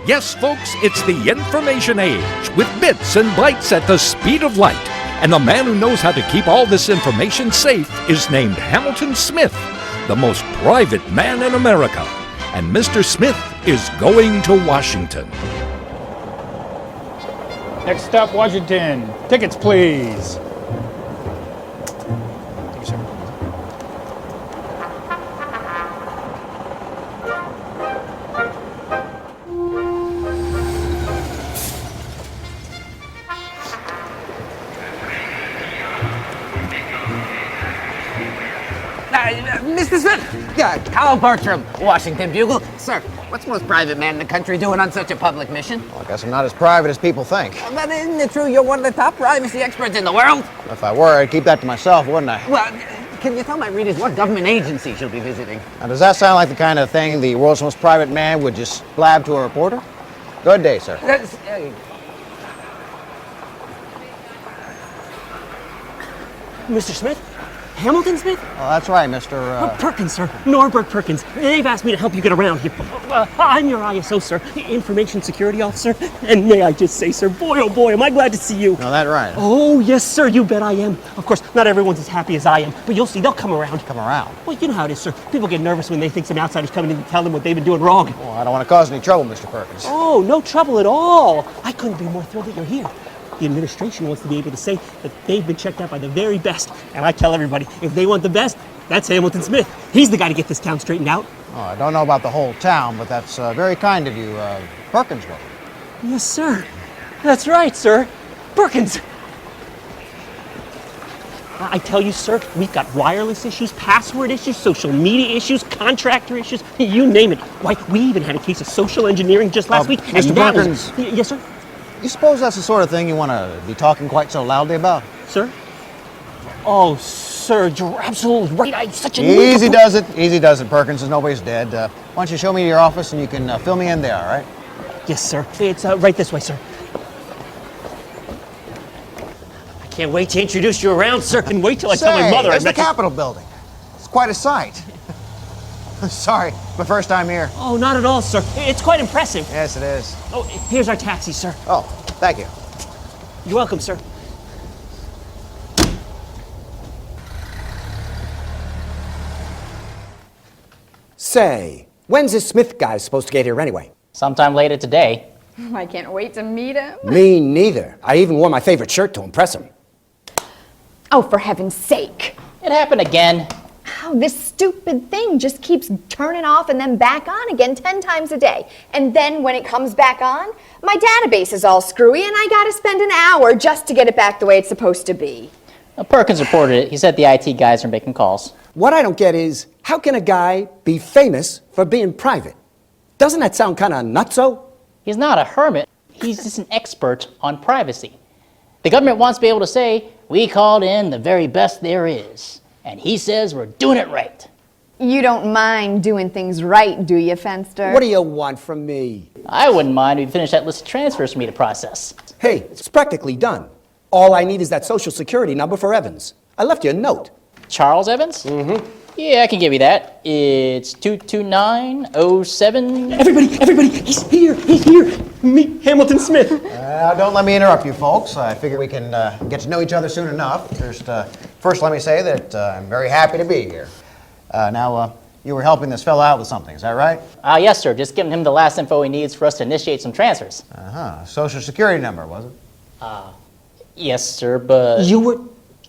Yes, folks, it's the information age, with bits and bytes at the speed of light. And the man who knows how to keep all this information safe is named Hamilton Smith, the most private man in America. And Mr. Smith is going to Washington. Next stop, Washington. Tickets, please. Mr. Smith! Yeah, Kyle Bartram, Washington Bugle. Sir, what's the most private man in the country doing on such a public mission? Well, I guess I'm not as private as people think. But isn't it true you're one of the top privacy experts in the world? If I were, I'd keep that to myself, wouldn't I? Well, can you tell my readers what government agency she'll be visiting? Now, does that sound like the kind of thing the world's most private man would just blab to a reporter? Good day, sir. Mr. Smith? Hamilton Smith? Oh, that's right, Mr. Perkins, sir. Norbert Perkins. They've asked me to help you get around here. I'm your ISO, sir. Information Security Officer. And may I just say, sir, boy, oh boy, am I glad to see you. No, that right. Oh, yes, sir. You bet I am. Of course, not everyone's as happy as I am, but you'll see, they'll come around. Come around? Well, you know how it is, sir. People get nervous when they think some outsider's coming in to tell them what they've been doing wrong. Well, I don't want to cause any trouble, Mr. Perkins. Oh, no trouble at all. I couldn't be more thrilled that you're here. The administration wants to be able to say that they've been checked out by the very best. And I tell everybody, if they want the best, that's Hamilton Smith. He's the guy to get this town straightened out. Oh, I don't know about the whole town, but that's very kind of you, Perkins will. Yes, sir. That's right, sir. Perkins. I tell you, sir, we've got wireless issues, password issues, social media issues, contractor issues, you name it. Why, we even had a case of social engineering just last week. Mr. Perkins. Yes, sir? You suppose that's the sort of thing you want to be talking quite so loudly about? Sir? Oh, sir, you're absolutely right. Such a Easy does it, Perkins. Nobody's dead. Why don't you show me your office and you can fill me in there, all right? Yes, sir. It's right this way, sir. I can't wait to introduce you around, sir. And wait till I tell my mother. There's the Capitol building. It's quite a sight. Sorry, my first time here. Oh, not at all, sir. It's quite impressive. Yes, it is. Oh, here's our taxi, sir. Oh, thank you. You're welcome, sir. Say, when's this Smith guy supposed to get here anyway? Sometime later today. I can't wait to meet him. Me neither. I even wore my favorite shirt to impress him. Oh, for heaven's sake. It happened again. Oh, this stupid thing just keeps turning off and then back on again 10 times a day. And then when it comes back on, my database is all screwy and I gotta spend an hour just to get it back the way it's supposed to be. Well, Perkins reported it. He said the IT guys are making calls. What I don't get is, how can a guy be famous for being private? Doesn't that sound kind of nutso? He's not a hermit. He's just an expert on privacy. The government wants to be able to say, we called in the very best there is. And he says we're doing it right. You don't mind doing things right, do you, Fenster? What do you want from me? I wouldn't mind if you finished that list of transfers for me to process. Hey, it's practically done. All I need is that social security number for Evans. I left you a note. Charles Evans? Mm-hmm. Yeah, I can give you that. It's 22907. Everybody, he's here. Meet Hamilton Smith. Don't let me interrupt you, folks. I figure we can get to know each other soon enough. First, let me say that I'm very happy to be here. Now, you were helping this fellow out with something, is that right? Yes, sir. Just giving him the last info he needs for us to initiate some transfers. Social security number, was it? Yes, sir, but... You were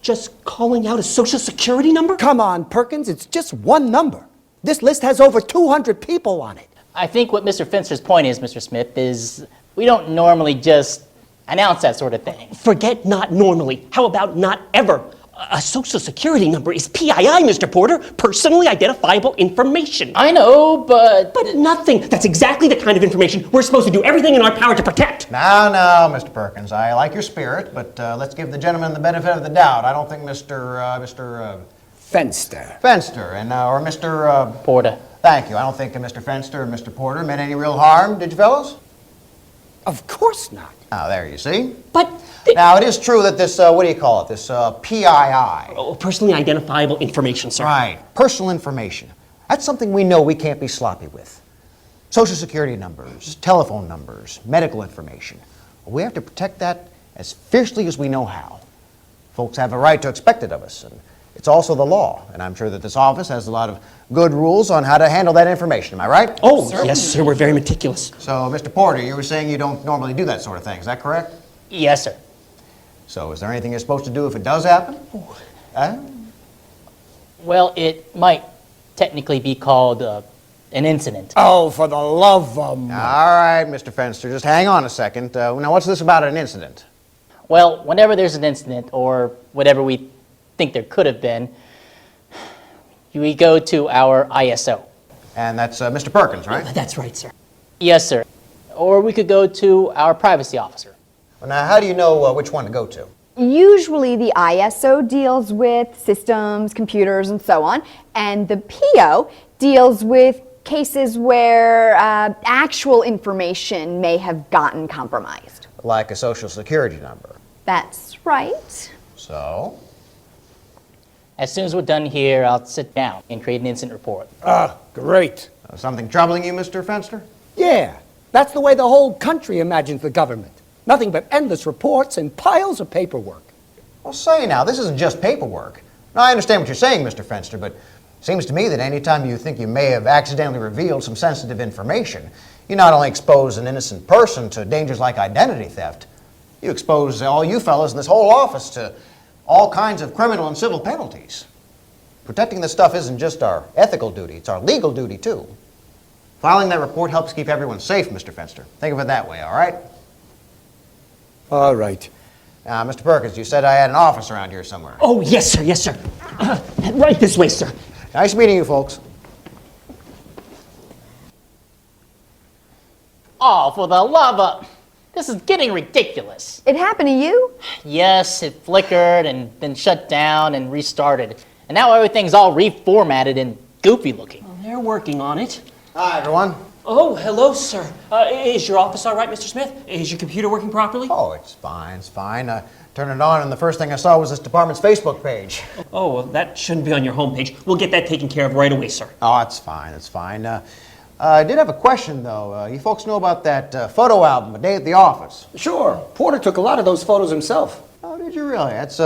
just calling out a social security number? Come on, Perkins, it's just one number. This list has over 200 people on it. I think what Mr. Finster's point is, Mr. Smith, is we don't normally just announce that sort of thing. Forget not normally. How about not ever? A social security number is PII, Mr. Porter. Personally identifiable information. I know, but... But nothing. That's exactly the kind of information we're supposed to do everything in our power to protect. Now, Mr. Perkins, I like your spirit, but let's give the gentleman the benefit of the doubt. I don't think Mr. Fenster. Fenster or Mr. Porter. Thank you. I don't think Mr. Fenster and Mr. Porter meant any real harm, did you, fellas? Of course not. Now, there you see. But... Now, it is true that this, what do you call it, this PII. Oh, personally identifiable information, sir. Right, personal information. That's something we know we can't be sloppy with. Social security numbers, telephone numbers, medical information. We have to protect that as fiercely as we know how. Folks have a right to expect it of us, and it's also the law. And I'm sure that this office has a lot of good rules on how to handle that information. Am I right? Oh, yes, sir. We're very meticulous. So, Mr. Porter, you were saying you don't normally do that sort of thing. Is that correct? Yes, sir. So, is there anything you're supposed to do if it does happen? Well, it might technically be called an incident. Oh, for the love of... All right, Mr. Fenster, just hang on a second. Now, what's this about an incident? Well, whenever there's an incident, or whatever we think there could have been, we go to our ISO. And that's Mr. Perkins, right? That's right, sir. Yes, sir. Or we could go to our privacy officer. Well, now, how do you know which one to go to? Usually the ISO deals with systems, computers, and so on, and the PO deals with cases where actual information may have gotten compromised. Like a social security number. That's right. So? As soon as we're done here, I'll sit down and create an incident report. Great. Something troubling you, Mr. Fenster? Yeah, that's the way the whole country imagines the government. Nothing but endless reports and piles of paperwork. Well, say now, this isn't just paperwork. Now, I understand what you're saying, Mr. Fenster, but it seems to me that any time you think you may have accidentally revealed some sensitive information, you not only expose an innocent person to dangers like identity theft, you expose all you fellas in this whole office to all kinds of criminal and civil penalties. Protecting this stuff isn't just our ethical duty, it's our legal duty, too. Filing that report helps keep everyone safe, Mr. Fenster. Think of it that way, all right? All right. Now, Mr. Perkins, you said I had an office around here somewhere. Oh, yes, sir. Yes, sir. Right this way, sir. Nice meeting you, folks. Oh, for the love of... This is getting ridiculous. It happened to you? Yes, it flickered and then shut down and restarted. And now everything's all reformatted and goofy looking. Well, they're working on it. Hi, everyone. Oh, hello, sir. Is your office all right, Mr. Smith? Is your computer working properly? Oh, it's fine, it's fine. Turned it on, and the first thing I saw was this department's Facebook page. Oh, well, that shouldn't be on your homepage. We'll get that taken care of right away, sir. Oh, it's fine, it's fine. I did have a question, though. You folks know about that photo album, A Day at the Office? Sure. Porter took a lot of those photos himself. Oh, did you really? That's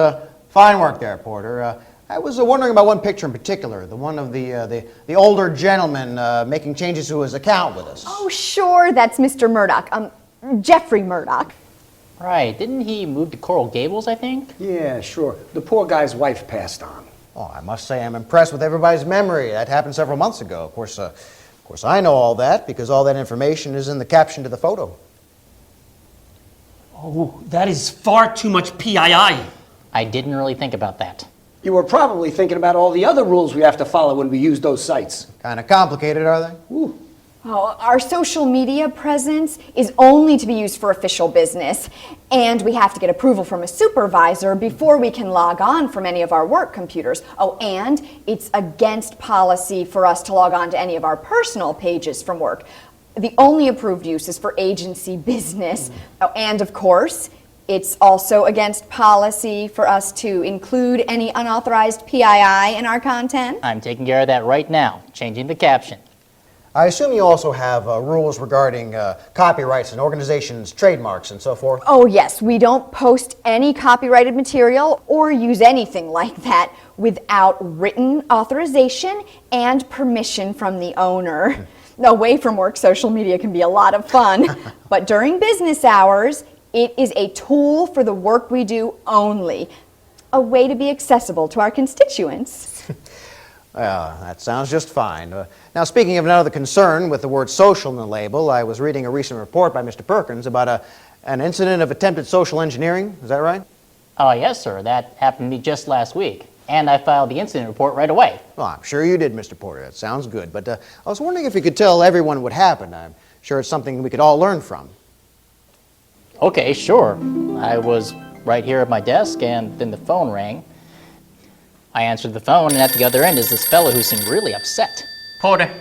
fine work there, Porter. I was wondering about one picture in particular, the one of the older gentleman making changes to his account with us. Oh, sure, that's Mr. Murdoch. Jeffrey Murdoch. Right, didn't he move to Coral Gables, I think? Yeah, sure. The poor guy's wife passed on. Oh, I must say I'm impressed with everybody's memory. That happened several months ago. Of course, I know all that because all that information is in the caption to the photo. Oh, that is far too much PII. I didn't really think about that. You were probably thinking about all the other rules we have to follow when we use those sites. Kind of complicated, are they? Ooh. Oh, our social media presence is only to be used for official business, and we have to get approval from a supervisor before we can log on from any of our work computers. Oh, and it's against policy for us to log on to any of our personal pages from work. The only approved use is for agency business. Oh, and of course, it's also against policy for us to include any unauthorized PII in our content. I'm taking care of that right now, changing the caption. I assume you also have rules regarding copyrights and organizations' trademarks and so forth? Oh yes, we don't post any copyrighted material or use anything like that without written authorization and permission from the owner. Away from work, social media can be a lot of fun, but during business hours, it is a tool for the work we do only, a way to be accessible to our constituents. Well, that sounds just fine. Now, speaking of another concern with the word social in the label, I was reading a recent report by Mr. Perkins about an incident of attempted social engineering. Is that right? Oh, yes, sir. That happened to me just last week. And I filed the incident report right away. Well, I'm sure you did, Mr. Porter. That sounds good. But I was wondering if you could tell everyone what happened. I'm sure it's something we could all learn from. Okay, sure. I was right here at my desk, and then the phone rang. I answered the phone, and at the other end is this fellow who seemed really upset. Porter,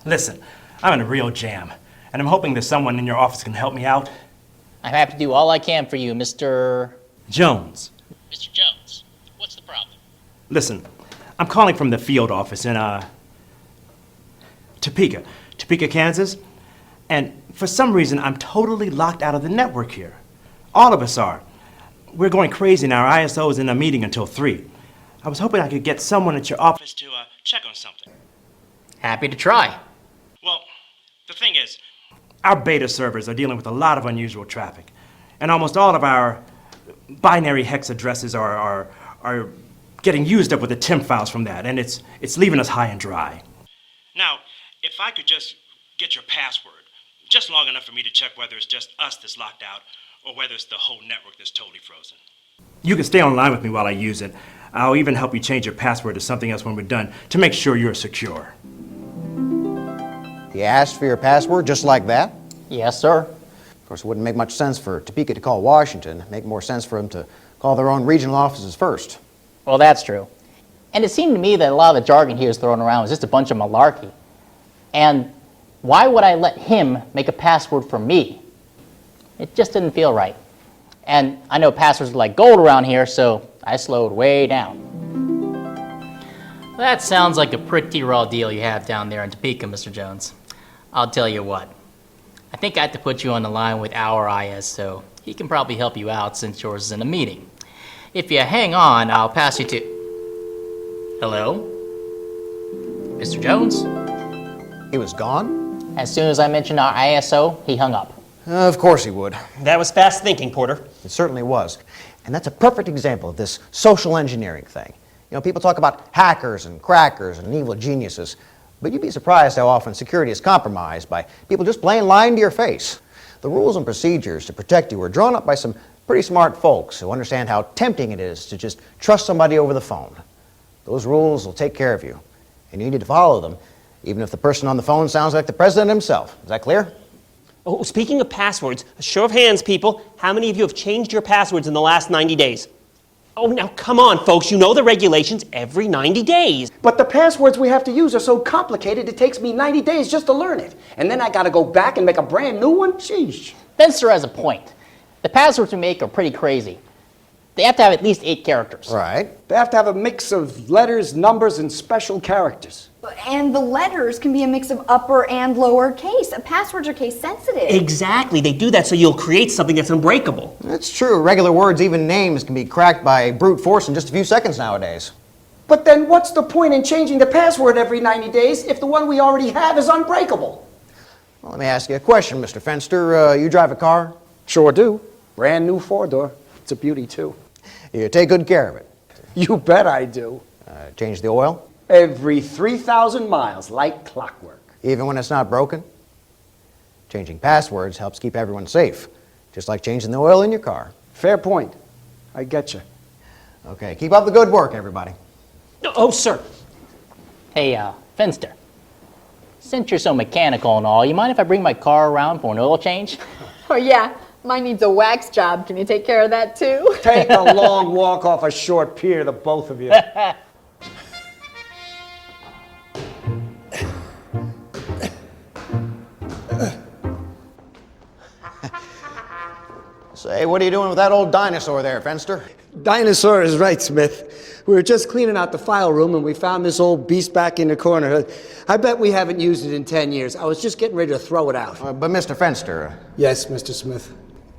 listen, I'm in a real jam, and I'm hoping that someone in your office can help me out. I have to do all I can for you, Mr. Jones. Mr. Jones, what's the problem? Listen, I'm calling from the field office in, Topeka, Kansas, and for some reason I'm totally locked out of the network here. All of us are. We're going crazy and our ISO is in a meeting until 3. I was hoping I could get someone at your office to check on something. Happy to try. Well, the thing is, our beta servers are dealing with a lot of unusual traffic, and almost all of our binary hex addresses are getting used up with the temp files from that, and it's leaving us high and dry. Now, if I could just get your password, just long enough for me to check whether it's just us that's locked out or whether it's the whole network that's totally frozen. You can stay online with me while I use it. I'll even help you change your password to something else when we're done to make sure you're secure. He asked for your password just like that? Yes, sir. Of course, it wouldn't make much sense for Topeka to call Washington. It'd make more sense for them to call their own regional offices first. Well, that's true. And it seemed to me that a lot of the jargon he was throwing around was just a bunch of malarkey. And why would I let him make a password for me? It just didn't feel right. And I know passwords are like gold around here, so I slowed way down. That sounds like a pretty raw deal you have down there in Topeka, Mr. Jones. I'll tell you what. I think I have to put you on the line with our ISO. He can probably help you out since yours is in a meeting. If you hang on, I'll pass you to... Hello? Mr. Jones? He was gone? As soon as I mentioned our ISO, he hung up. Of course he would. That was fast thinking, Porter. It certainly was. And that's a perfect example of this social engineering thing. You know, people talk about hackers and crackers and evil geniuses, but you'd be surprised how often security is compromised by people just plain lying to your face. The rules and procedures to protect you were drawn up by some pretty smart folks who understand how tempting it is to just trust somebody over the phone. Those rules will take care of you, and you need to follow them, even if the person on the phone sounds like the president himself. Is that clear? Oh, speaking of passwords, a show of hands, people, how many of you have changed your passwords in the last 90 days? Oh, now come on, folks, you know the regulations every 90 days. But the passwords we have to use are so complicated, it takes me 90 days just to learn it. And then I gotta go back and make a brand new one? Sheesh. Fenster has a point. The passwords we make are pretty crazy. They have to have at least 8 characters. Right. They have to have a mix of letters, numbers, and special characters. And the letters can be a mix of upper and lower case. Passwords are case sensitive. Exactly, they do that so you'll create something that's unbreakable. That's true. Regular words, even names, can be cracked by brute force in just a few seconds nowadays. But then what's the point in changing the password every 90 days if the one we already have is unbreakable? Well, let me ask you a question, Mr. Fenster. You drive a car? Sure do. Brand new 4-door. It's a beauty, too. You take good care of it. You bet I do. Change the oil? Every 3,000 miles, like clockwork. Even when it's not broken? Changing passwords helps keep everyone safe, just like changing the oil in your car. Fair point. I get you. Okay, keep up the good work, everybody. Oh, sir. Hey, Fenster, since you're so mechanical and all, you mind if I bring my car around for an oil change? Oh yeah, mine needs a wax job. Can you take care of that too? Take a long walk off a short pier, the both of you. Say, what are you doing with that old dinosaur there, Fenster? Dinosaur is right, Smith. We were just cleaning out the file room and we found this old beast back in the corner. I bet we haven't used it in 10 years. I was just getting ready to throw it out. But Mr. Fenster, Yes, Mr. Smith.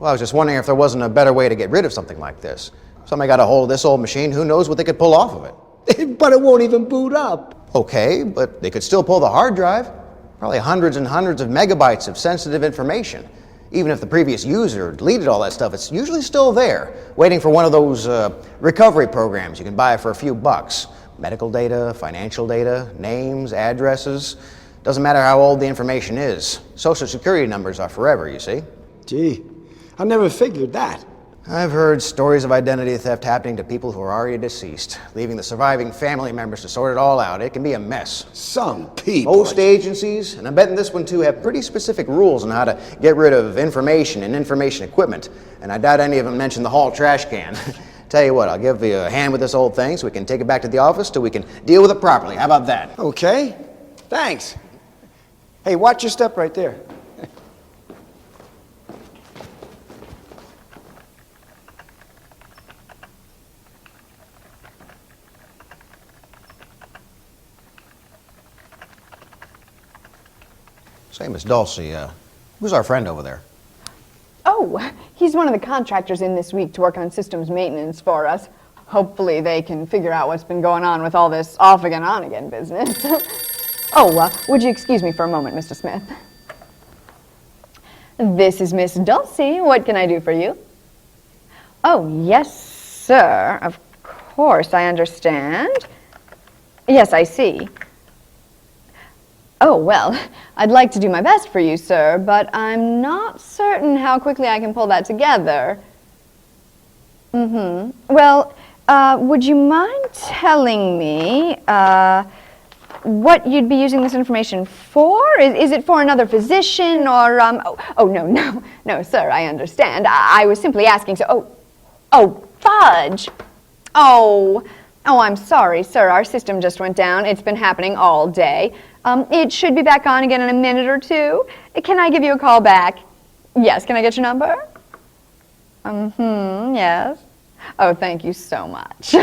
well, I was just wondering if there wasn't a better way to get rid of something like this. Somebody got a hold of this old machine, who knows what they could pull off of it? But it won't even boot up. Okay, but they could still pull the hard drive. Probably hundreds and hundreds of megabytes of sensitive information. Even if the previous user deleted all that stuff, it's usually still there, waiting for one of those recovery programs you can buy for a few bucks. Medical data, financial data, names, addresses. Doesn't matter how old the information is. Social security numbers are forever, you see. Gee, I never figured that. I've heard stories of identity theft happening to people who are already deceased, leaving the surviving family members to sort it all out. It can be a mess. Some people. Most agencies, and I'm betting this one too, have pretty specific rules on how to get rid of information and information equipment. And I doubt any of them mention the hall trash can. Tell you what, I'll give you a hand with this old thing so we can take it back to the office till we can deal with it properly. How about that? Okay, thanks. Hey, watch your step right there. Say, Miss Dulcie, who's our friend over there? Oh, he's one of the contractors in this week to work on systems maintenance for us. Hopefully they can figure out what's been going on with all this off-again, on-again business. Would you excuse me for a moment, Mr. Smith? This is Miss Dulcie. What can I do for you? Oh, yes, sir. Of course, I understand. Yes, I see. Oh, well, I'd like to do my best for you, sir, but I'm not certain how quickly I can pull that together. Well, would you mind telling me what you'd be using this information for? Is it for another physician or, no, sir, I understand. I was simply asking, so, fudge. Oh, I'm sorry, sir, our system just went down. It's been happening all day. It should be back on again in a minute or two. Can I give you a call back? Yes, can I get your number? Yes. Oh, thank you so much.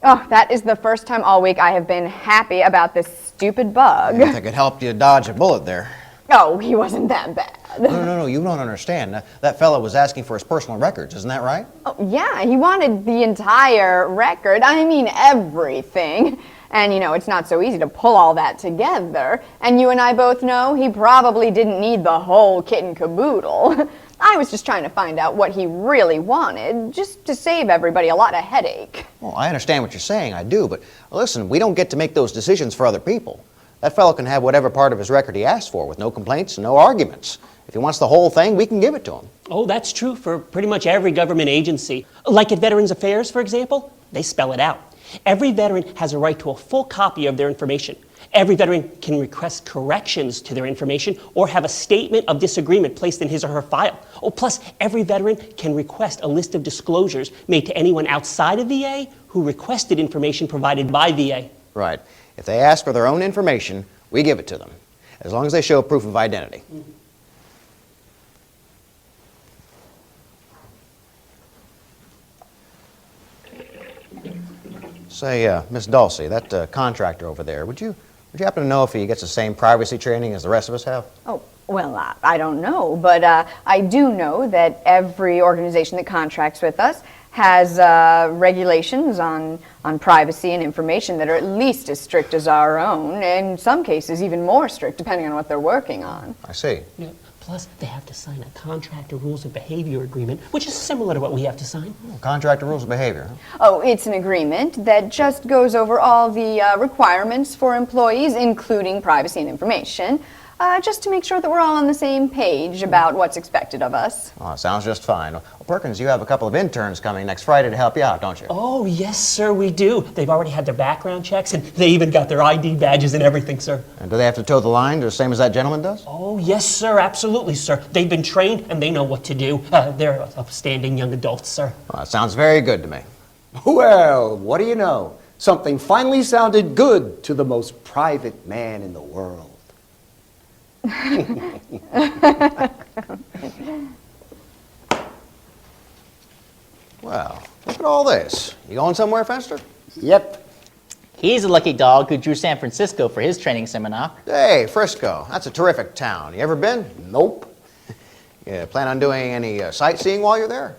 Oh, that is the first time all week I have been happy about this stupid bug. I think it helped you dodge a bullet there. Oh, he wasn't that bad. No, you don't understand. That fellow was asking for his personal records, isn't that right? Oh, yeah, he wanted the entire record. I mean, everything. And, it's not so easy to pull all that together. And you and I both know he probably didn't need the whole kit and caboodle. I was just trying to find out what he really wanted, just to save everybody a lot of headache. Well, I understand what you're saying, I do, but listen, we don't get to make those decisions for other people. That fellow can have whatever part of his record he asks for with no complaints and no arguments. If he wants the whole thing, we can give it to him. Oh, that's true for pretty much every government agency. Like at Veterans Affairs, for example, they spell it out. Every veteran has a right to a full copy of their information. Every veteran can request corrections to their information or have a statement of disagreement placed in his or her file. Oh, plus, every veteran can request a list of disclosures made to anyone outside of VA who requested information provided by VA. Right. If they ask for their own information, we give it to them, as long as they show proof of identity. Say, Miss Dulcie, that contractor over there, would you happen to know if he gets the same privacy training as the rest of us have? Oh, well, I don't know, but I do know that every organization that contracts with us has regulations on privacy and information that are at least as strict as our own, in some cases even more strict, depending on what they're working on. I see. Yeah. Plus, they have to sign a contractor rules of behavior agreement, which is similar to what we have to sign. Contractor rules of behavior, huh? Oh, it's an agreement that just goes over all the requirements for employees, including privacy and information, just to make sure that we're all on the same page about what's expected of us. Oh, sounds just fine. Well, Perkins, you have a couple of interns coming next Friday to help you out, don't you? Oh, yes, sir, we do. They've already had their background checks, and they even got their ID badges and everything, sir. And do they have to toe the line the same as that gentleman does? Oh, yes, sir, absolutely, sir. They've been trained, and they know what to do. They're upstanding young adults, sir. Well, that sounds very good to me. Well, what do you know? Something finally sounded good to the most private man in the world. Well, look at all this. You going somewhere, Fenster? Yep. He's a lucky dog who drew San Francisco for his training seminar. Hey, Frisco. That's a terrific town. You ever been? Nope. You plan on doing any sightseeing while you're there?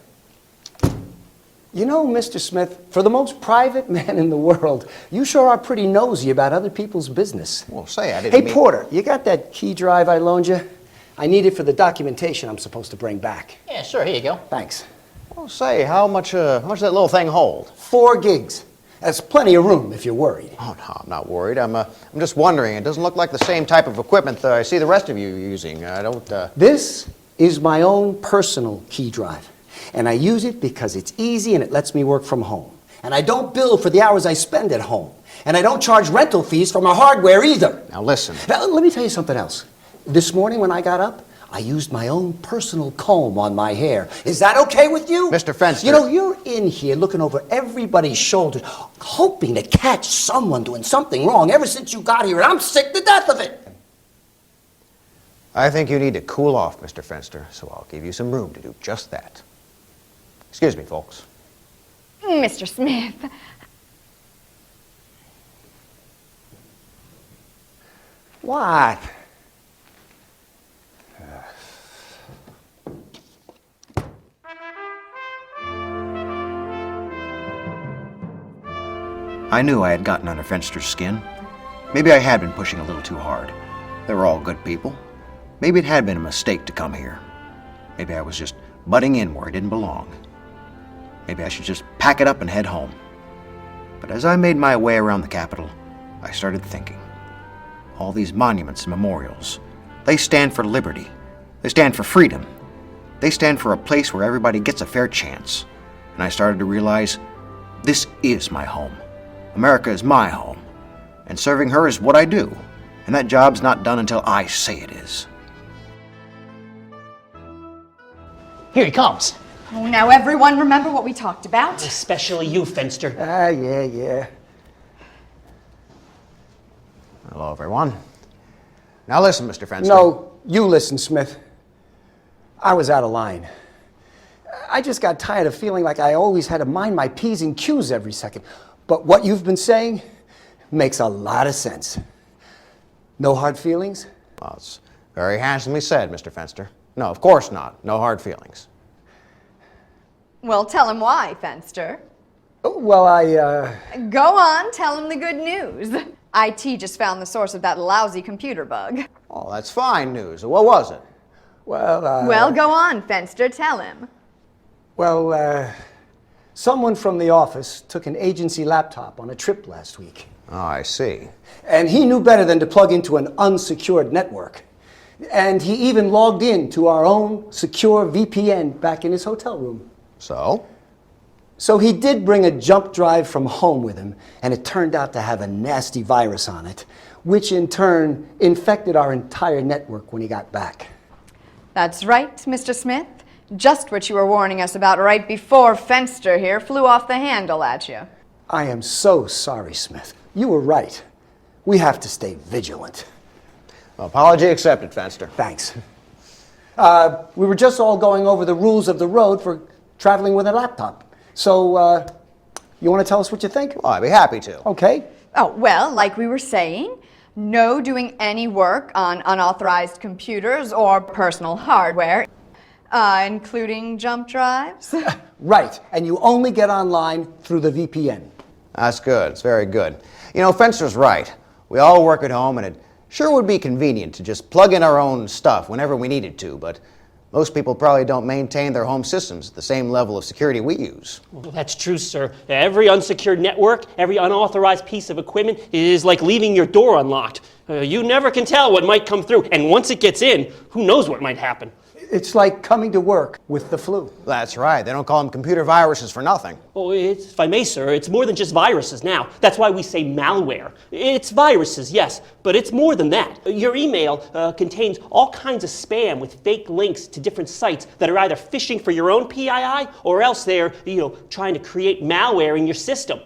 You know, Mr. Smith, for the most private man in the world, you sure are pretty nosy about other people's business. Well, say, I didn't Hey, Porter, you got that key drive I loaned you? I need it for the documentation I'm supposed to bring back. Yeah, sure, here you go. Thanks. Well, say, how much does that little thing hold? 4 gigs. That's plenty of room if you're worried. Oh, no, I'm not worried. I'm just wondering. It doesn't look like the same type of equipment I see the rest of you using. I don't, This is my own personal key drive. And I use it because it's easy and it lets me work from home. And I don't bill for the hours I spend at home. And I don't charge rental fees for my hardware either. Now listen. Now, let me tell you something else. This morning when I got up, I used my own personal comb on my hair. Is that okay with you? Mr. Fenster. You know, you're in here looking over everybody's shoulders, hoping to catch someone doing something wrong ever since you got here, and I'm sick to death of it. I think you need to cool off, Mr. Fenster, so I'll give you some room to do just that. Excuse me, folks. Mr. Smith. What? I knew I had gotten under Fenster's skin. Maybe I had been pushing a little too hard. They were all good people. Maybe it had been a mistake to come here. Maybe I was just butting in where I didn't belong. Maybe I should just pack it up and head home. But as I made my way around the Capitol, I started thinking. All these monuments and memorials, they stand for liberty. They stand for freedom. They stand for a place where everybody gets a fair chance. And I started to realize this is my home. America is my home. And serving her is what I do. And that job's not done until I say it is. Here he comes. Oh, now everyone remember what we talked about? Especially you, Fenster. Yeah. Hello, everyone. Now listen, Mr. Fenster. No, you listen, Smith. I was out of line. I just got tired of feeling like I always had to mind my P's and Q's every second. But what you've been saying makes a lot of sense. No hard feelings? Well, it's very handsomely said, Mr. Fenster. No, of course not. No hard feelings. Well, tell him why, Fenster. Well, Go on, tell him the good news. IT just found the source of that lousy computer bug. Oh, that's fine news. What was it? Well, go on, Fenster, tell him. Someone from the office took an agency laptop on a trip last week. Oh, I see. And he knew better than to plug into an unsecured network. And he even logged in to our own secure VPN back in his hotel room. So? So he did bring a jump drive from home with him, and it turned out to have a nasty virus on it, which in turn infected our entire network when he got back. That's right, Mr. Smith. Just what you were warning us about right before Fenster here flew off the handle at you. I am so sorry, Smith. You were right. We have to stay vigilant. Well, apology accepted, Fenster. Thanks. We were just all going over the rules of the road for traveling with a laptop. So, you want to tell us what you think? Well, I'd be happy to. Okay. Oh, well, like we were saying, no doing any work on unauthorized computers or personal hardware, including jump drives. Right, and you only get online through the VPN. That's good. It's very good. You know, Fenster's right. We all work at home, and it sure would be convenient to just plug in our own stuff whenever we needed to, but most people probably don't maintain their home systems at the same level of security we use. Well, that's true, sir. Every unsecured network, every unauthorized piece of equipment is like leaving your door unlocked. You never can tell what might come through, and once it gets in, who knows what might happen. It's like coming to work with the flu. That's right. They don't call them computer viruses for nothing. Oh, if I may, sir, it's more than just viruses now. That's why we say malware. It's viruses, yes, but it's more than that. Your email contains all kinds of spam with fake links to different sites that are either phishing for your own PII or else they're, trying to create malware in your system.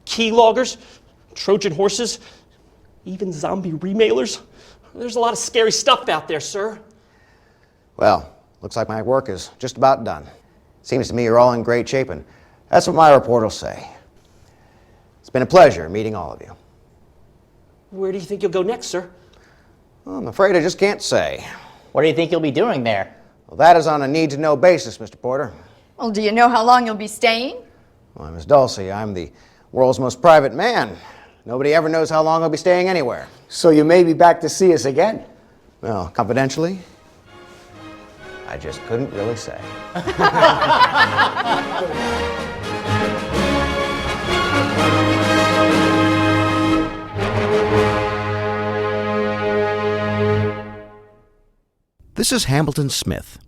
Keyloggers, Trojan horses, even zombie remailers. There's a lot of scary stuff out there, sir. Well, looks like my work is just about done. Seems to me you're all in great shape, and that's what my report will say. It's been a pleasure meeting all of you. Where do you think you'll go next, sir? Well, I'm afraid I just can't say. What do you think you'll be doing there? Well, that is on a need-to-know basis, Mr. Porter. Well, do you know how long you'll be staying? Well, Miss Dulcie, I'm the world's most private man. Nobody ever knows how long I'll be staying anywhere. So you may be back to see us again. Well, confidentially, I just couldn't really say. This is Hamilton Smith.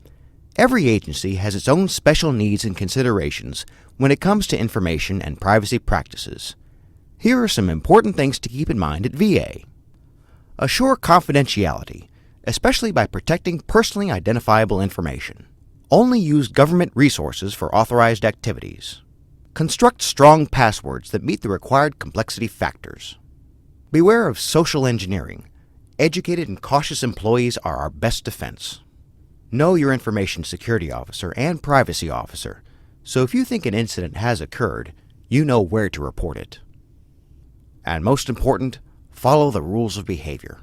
Every agency has its own special needs and considerations when it comes to information and privacy practices. Here are some important things to keep in mind at VA. Assure confidentiality, especially by protecting personally identifiable information. Only use government resources for authorized activities. Construct strong passwords that meet the required complexity factors. Beware of social engineering. Educated and cautious employees are our best defense. Know your information security officer and privacy officer, so if you think an incident has occurred, you know where to report it. And most important, follow the rules of behavior.